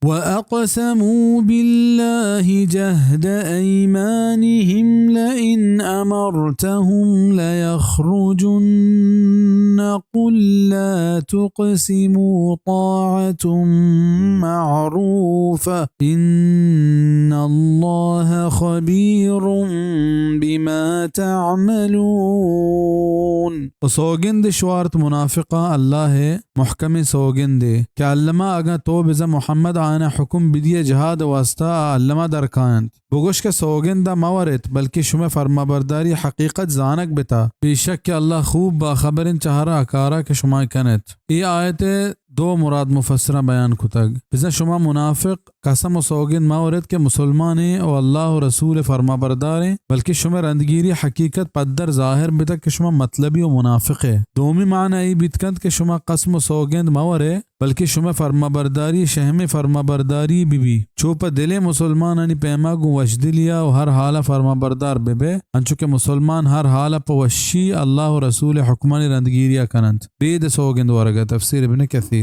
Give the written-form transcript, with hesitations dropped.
وأقسموا بالله جهد أيمانهم لئن أمرتهم ليخرجن قل لا تقسموا طاعة معروفة إن الله خبير بما تعملون. وسوگند شوارت منافقا الله محکم سوگند کہ علما اگا تو بز محمد آنا حکم بدیه جهاد واسطا علما درکانت بگوش که سوگند مورت بلکہ شما فرما برداری حقیقت زانک بتا بیشک کہ اللہ خوب باخبرن چہرا اکارا کہ شما کنت. ای آیت دو مراد مفسرہ بیان کتگ بزا شما منافق قسم و سوگند مورد کہ مسلمانی و اللہ و رسول فرما برداریں بلکہ شما رندگیری حقیقت پدر ظاہر بتا کہ شما مطلبی و منافق ہے. دومی معنی ای بیتکند کہ شما قسم و سوگند مورے بلکہ شما فرما برداری شہم فرما برداری بی چوپا دل مسلمانانی پیما گو وشدلیا و ہر حالہ فرما بردار بے انچو کہ مسلمان ہر حالہ پا وشی اللہ و رسول حکمانی رندگیریا کنند. بید سوگند ورگا تفسیر ابن کثیر.